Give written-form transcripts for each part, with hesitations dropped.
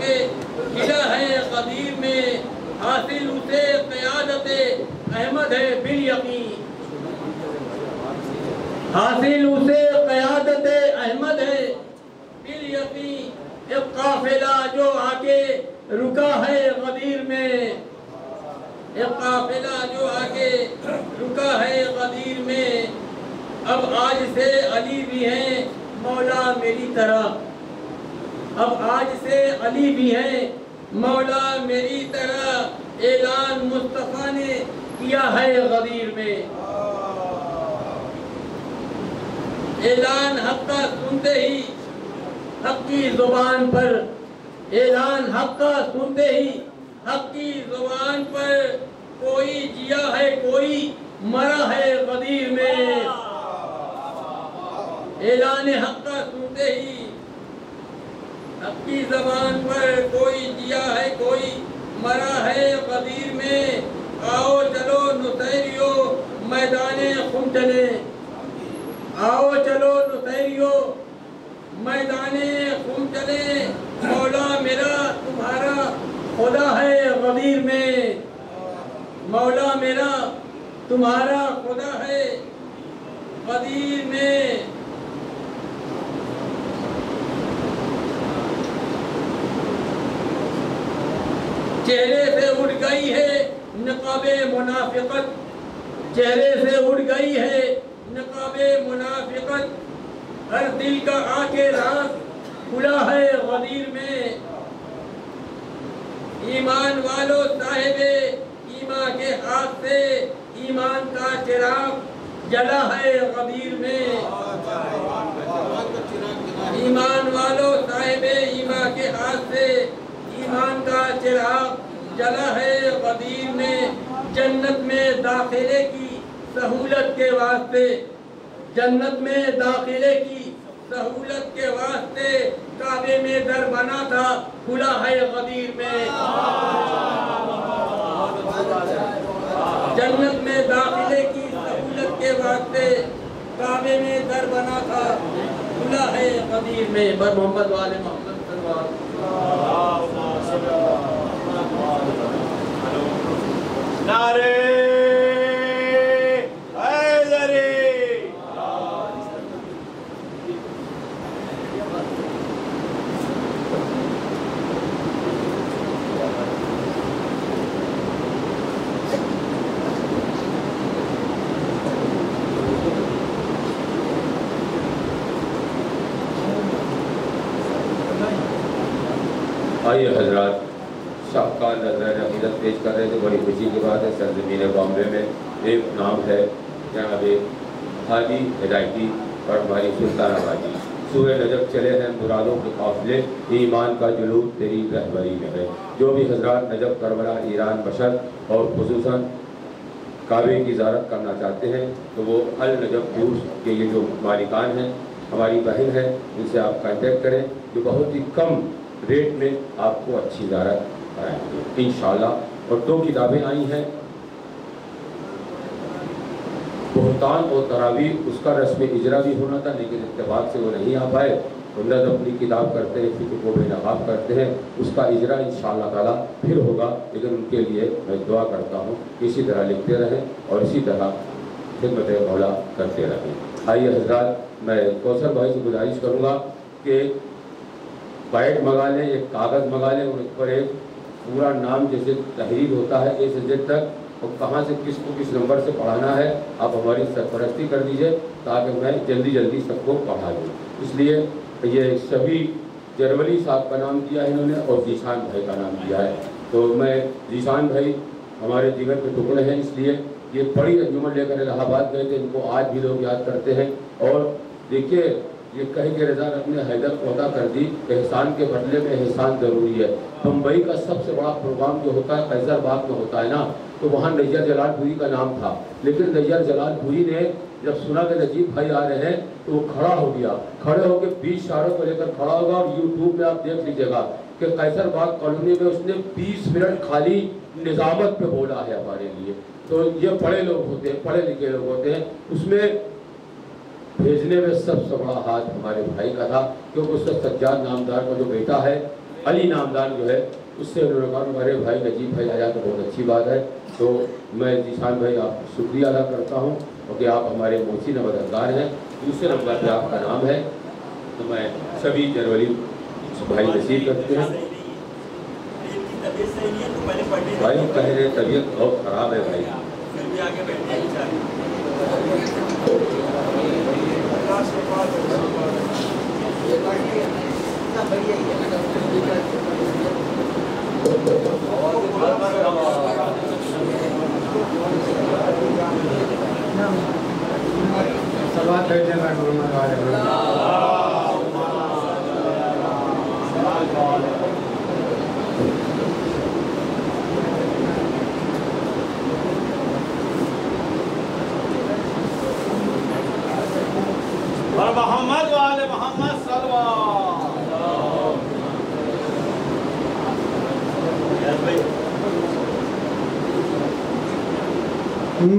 کے کھلا ہے غدیر میں، حاصل اسے قیادت احمد ہے بالیقین، حاصل اسے قیادت احمد ہے بالیقین، ایک قافلہ جو آگے رکا ہے غدیر میں، ایک قافلہ جو آگے رکا ہے غدیر میں، اب آج سے علی بھی ہیں مولا میری طرح، اب آج سے علی بھی ہیں مولا میری طرح، اعلان مصطفیٰ نے کیا ہے غدیر میں، اعلان حق کا سنتے ہی حق کی زبان پر، اعلان حق کا سنتے ہی حق کی زبان پر، کوئی جیا ہے کوئی مرا ہے غدیر میں، اعلان حق کا سنتے ہی حق کی زبان پر، کوئی جیا ہے کوئی مرا ہے غدیر میں، آؤ چلو نصیریو میدان خم چلے، آؤ چلو نصیریو میدان خم چلے، مولا میرا تمہارا خدا ہے غدیر میں، مولا میرا تمہارا خدا ہے غدیر میں، چہرے سے اڑ گئی ہے نقاب منافقت، چہرے سے اڑ گئی ہے نقاب منافقت، ہر دل کا آ کے راز کھلا ہے غدیر میں، ایمان والو صاحب ایمان کے ہاتھ سے ایمان کا چراغ جلا ہے غدیر میں، ایمان والو صاحب ایمان کے ہاتھ سے ایمان کا چراغ جلا ہے غدیر میں، جنت میں داخلے کی سہولت کے واسطے، جنت میں داخلے کی سہولت کے واسطے کعبے میں در بنا تھا کھلا ہے غدیر میں، جنت میں داخلے کی سہولت کے واسطے کعبے میں در بنا تھا کھلا ہے غدیر میں، بر محمد والے محمد صلی اللہ علیہ وسلم، نعرے حیدری، آئیے حضرات، شاہکار نظرانہ عقیدت پیش کر رہے تھے، بڑی خوشی کی بات ہے، سرزمین بامبے میں ایک نام ہے جناب حاجی ہدایتی اور ہماری سلطان آبادی، سوئے نجف چلے ہیں مرادوں کے قافلے، ایمان کا جلوس تیری رہبری میں ہے، جو بھی حضرات نجف کربلا ایران مشہد اور خصوصاً کعبے کی زیارت کرنا چاہتے ہیں تو وہ النجف ٹورز کے یہ جو مالکان ہیں، ہماری بہن ہے، ان سے آپ کانٹیکٹ کریں، جو بہت ہی کم ریٹ میں آپ کو اچھی زیارت کرائیں گے انشاءاللہ۔ اور 2 کتابیں آئی ہیں، بہتان اور تراویح، اس کا رسم اجرا بھی ہونا تھا لیکن اتفاق سے وہ نہیں آ پائے، نظم اپنی کتاب کرتے ہیں، فکر کو بے نقاب کرتے ہیں، اس کا اجرا انشاءاللہ تعالیٰ پھر ہوگا، لیکن ان کے لیے میں دعا کرتا ہوں کہ اسی طرح لکھتے رہیں اور اسی طرح خدمت مولا کرتے رہیں۔ آئیے حضرات، میں کوثر بھائی سے گزارش کروں گا کہ بیٹ منگا لیں، ایک کاغذ منگا لیں اور اس پر ایک پورا نام جیسے تحریر ہوتا ہے A سے Z تک، اور کہاں سے کس کو کس نمبر سے پڑھانا ہے آپ ہماری سرپرستی کر دیجئے تاکہ میں جلدی سب کو پڑھا دوں۔ اس لیے یہ سبھی جرملی صاحب کا نام دیا ہے انہوں نے اور ذیشان بھائی کا نام دیا ہے، تو میں ذیشان بھائی ہمارے جگر کے ٹکڑے ہیں، اس لیے یہ بڑی انجمن لے کر الہ آباد گئے تھے، ان کو آج بھی لوگ یاد کرتے ہیں۔ اور دیکھیے یہ کہہ کے رضا رب نے حیدر کو عطا کر دی، احسان کے بدلے میں احسان ضروری ہے۔ بمبئی کا سب سے بڑا پروگرام جو ہوتا ہے قیصر باغ میں ہوتا ہے نا، تو وہاں نیّر جلال پوری کا نام تھا، لیکن نیّر جلال پوری نے جب سنا کہ نجیب بھائی آ رہے ہیں تو وہ کھڑا ہو گیا، کھڑے ہو کے 20 شعروں کو لے کر کھڑا ہوگا، اور یوٹیوب میں آپ دیکھ لیجیے گا کہ قیصر باغ کالونی میں اس نے 20 منٹ خالی نظامت پہ بولا ہے ہمارے لیے۔ تو یہ پڑھے لوگ ہوتے ہیں، پڑھے لکھے لوگ ہوتے ہیں، اس میں بھیجنے میں سب سے بڑا ہاتھ ہمارے بھائی کا تھا، کیونکہ اس کا سجاد نامدار کا جو بیٹا ہے علی نامدان جو ہے اس سے انہوں نے کہا ہمارے بھائی نجیب بھائی آیا تو بہت اچھی بات ہے، تو میں ذیشان بھائی آپ کو شکریہ ادا کرتا ہوں کیونکہ آپ ہمارے محسن مددگار ہیں۔ دوسرے نمبر پہ آپ کا نام ہے، تو میں سبھی جنوری بھائی نصیب کرتے ہیں۔ بھائی کہہ رہے طبیعت بہت خراب ہے بھائی۔ محمد والے محمد صلوات۔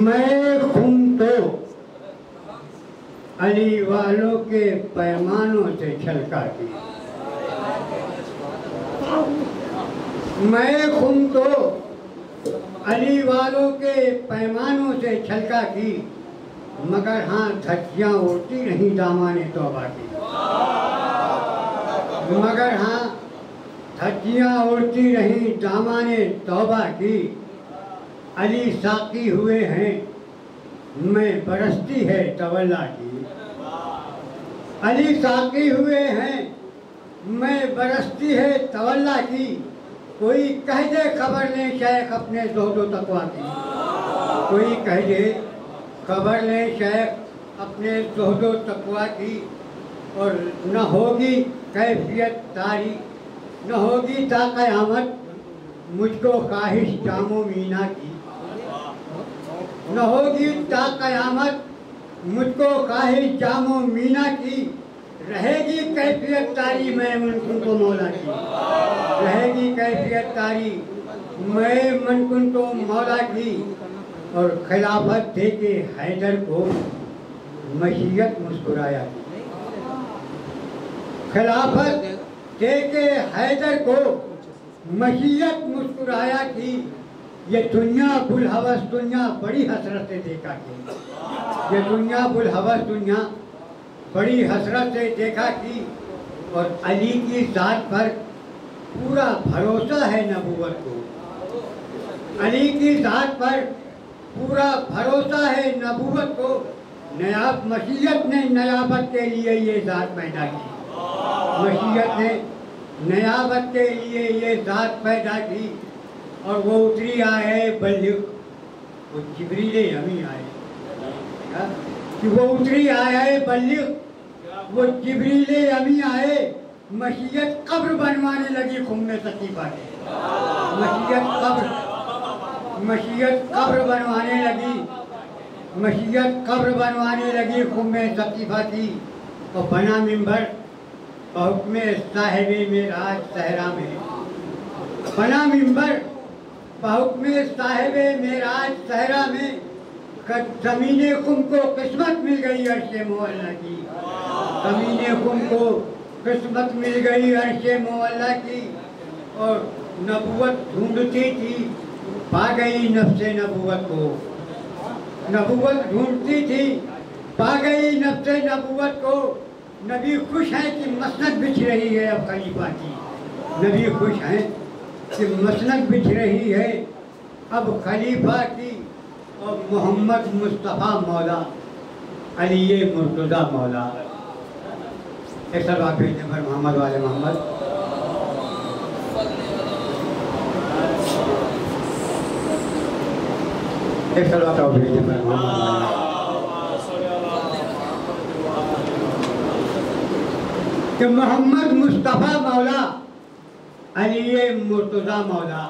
میں خون تو علی والوں کے پیمانوں سے چھلکا کی، میں خون تو علی والوں کے پیمانوں سے چھلکا کی، مگر ہاں دھجیاں اڑتی نہیں دامان توبہ کی، مگر ہاں دھجیاں اڑتی نہیں دامان توبہ کی۔ علی ساقی ہوئے ہیں میں برستی ہے تولا کی، علی ساقی ہوئے ہیں میں برستی ہے تولا کی، کوئی کہہ دے خبر لیں شیخ اپنے زہد و تقویٰ کی، کوئی کہہ دے خبر لیں شیخ اپنے زہد و تقویٰ کی، اور نہ ہوگی کیفیت تاری، نہ ہوگی تا قیامت مجھ کو خواہش جام و مینا کی، نہ ہوگی تا قیامت مجھ کو خواہش جام و مینا کی، رہے گی کیفیت تاری میں منکن تو مولا کی، رہے گی کیفیت تاری میں منکن تو مولا کی۔ اور خلافت دے کے حیدر کو مشیت مسکرایا کی، خلافت دے کے حیدر کو مشیت مسکرایا کی، یہ دنیا بلحوث دنیا بڑی حسرت سے دیکھا کی، یہ دنیا بلحوث دنیا بڑی حسرت سے دیکھا کی۔ اور علی کی ذات پر پورا بھروسہ ہے نبوت کو، علی کی ذات پر پورا بھروسہ ہے نبوت کو، نیاب مشیت نے نیابت کے لیے یہ ذات پیدا کی، مشیت نے نیابت کے لیے یہ ذات پیدا کی۔ اور وہ اتری آئے بلغ، وہ جبریل امی آئے، کہ وہ اتری آئے بلغ، وہ جبریل امی آئے، مشیت قبر بنوانے لگی خم ثقیفہ کے، مشیت قبر بنوانے لگی، مشیت قبر بنوانے لگی خم ثقیفہ کی۔ اور بنا منبر بحکم صاحب معراج صحرا میں، بنا منبر بحکم صاحب معراج صحرا میں، زمین خم کو قسمت مل گئی عرش معلیٰ کی، زمین خم کو قسمت مل گئی عرش معلیٰ کی۔ اور نبوت ڈھونڈتی تھی پا گئی نفس نبوت کو، نبوت ڈھونڈتی تھی پا گئی نفس نبوت کو۔ نبی خوش ہیں کہ مسند بچھ رہی ہے اب خلیفہ کی، نبی خوش ہیں کہ مسند بچھ رہی ہے اب خلیفہ کی۔ اور محمد مصطفیٰ مولا علی مرتضیٰ مولا، ایک سب آپ بھیجنے پر محمد والے محمد۔ ایک سب آپ بھیجنے پر محمد والے کہ محمد مصطفیٰ مولا علی مرتضیٰ مولا،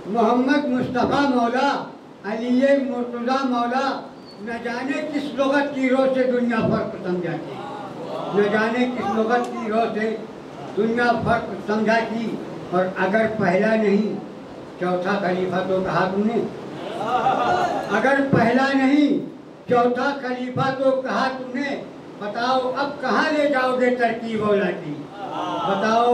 محمد مصطفیٰ مولا علی مرتضیٰ مولا۔ نہ جانے کس لغت کی روح سے دنیا فرق سمجھا کی، نہ جانے کس لغت کی روح سے دنیا فرق سمجھا کی۔ اور اگر پہلا نہیں چوتھا خلیفہ تو کہا تم نے، اگر پہلا نہیں چوتھا خلیفہ تو کہا تم نے، بتاؤ اب کہاں لے جاؤ گے ترکیب اولا کی، بتاؤ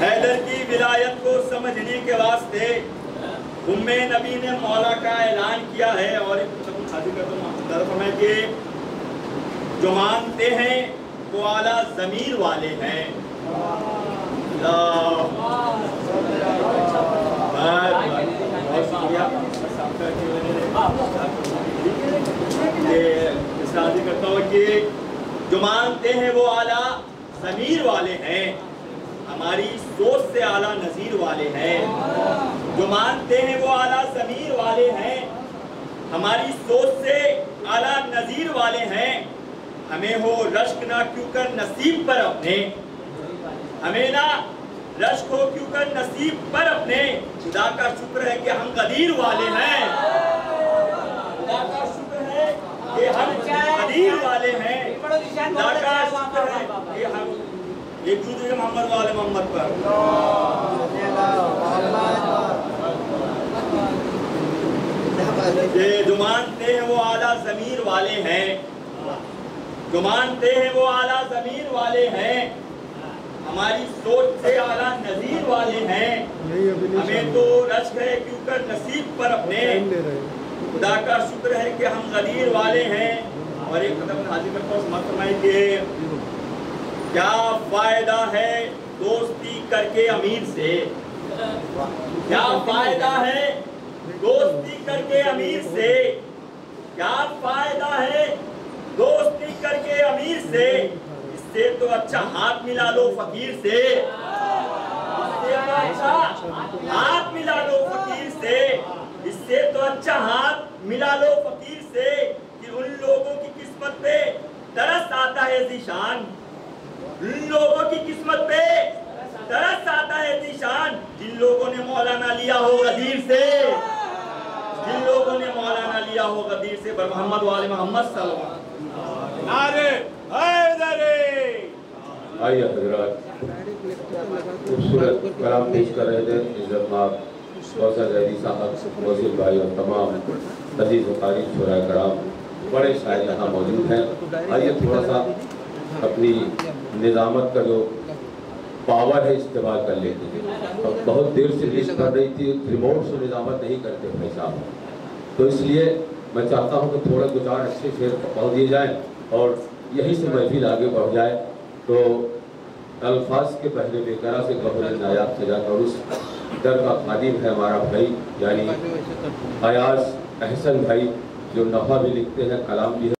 حیدر کی ولایت کو سمجھنے کے واسطے نبی نے مولا کا اعلان کیا ہے، اور فرمائے کہ جو مانتے ہیں وہ اعلیٰ ضمیر والے ہیں۔ بہت شکریہ۔ شادی کرتا ہوں کہ جو مانتے ہیں وہ اعلیٰ ضمیر والے ہیں، ہماری سوچ سے اعلیٰ نظیر والے ہیں۔ جو مانتے ہیں وہ اعلیٰ ضمیر والے ہیں، ہماری سوچ سے اعلیٰ نظیر والے ہیں۔ ہمیں ہو رشک نہ کیوں کر نصیب پر اپنے، ہمیں نہ رشک ہو کیوں کر نصیب پر اپنے، خدا کا شکر ہے کہ ہم غدیر والے ہیں۔ خدا کا شکر ہے کہ ہم غدیر والے ہیں۔ خدا کا شکر ہے کہ ہم ایک دوسرے محمد والے محمد پر جو مانتے ہیں وہ اعلیٰ ضمیر والے ہیں، جو مانتے ہیں وہ اعلیٰ ضمیر والے ہیں، ہماری سوچ سے اعلیٰ نظیر والے ہیں۔ ہمیں تو رشک ہے کیوں کر نصیب پر اپنے، خدا کا شکر ہے کہ ہم غدیر والے ہیں۔ اور ایک قدم حاضر کرتا ہوں، سمجھ فرمائیں کہ کیا فائدہ ہے دوستی کر کے امیر سے، کیا فائدہ ہے دوستی کر کے امیر سے، کیا فائدہ ہے دوستی کر کے امیر سے، اس سے تو اچھا ہاتھ ملا لو فقیر سے، اس سے تو اچھا ہاتھ ملا لو فقیر سے، اس سے تو اچھا ہاتھ ملا لو فقیر سے، کہ ان لوگوں کی قسمت پہ ترس آتا ہے ذیشان، ان لوگوں کی قسمت پہ ترس آتا ہے ذیشان، جن لوگوں نے مولانا لیا ہو غدیر سے، جن لوگوں نے مولانا لیا ہو غدیر سے۔ پر محمد والے محمد صلی اللہ علیہ وسلم نعرے حیدری۔ آئیے حضرات، خوبصورت کلام پیش کر رہے تھے عزت مآب کوثر زیدی صاحب، وزیر بھائی اور تمام عزیز و قریب شعراء کرام، بڑے شاعر یہاں موجود ہیں۔ آئیے تھوڑا سا اپنی نظامت کا جو پاور ہے استعمال کر لیتے ہیں۔ اب بہت دیر سے لسٹ کر رہی تھی، ریموٹ سے نظامت نہیں کرتے بھائی صاحب، تو اس لیے میں چاہتا ہوں کہ تھوڑے دو چار اچھے شعر پڑھ دیے جائیں اور یہی سے محفل آگے بڑھ جائے۔ تو الفاظ کے پہلے بے قرار سے قبول نایاب سجا کر اس در کا خادم ہے ہمارا بھائی یعنی ایاز احسن بھائی، جو نفع بھی لکھتے ہیں، کلام بھی ہے۔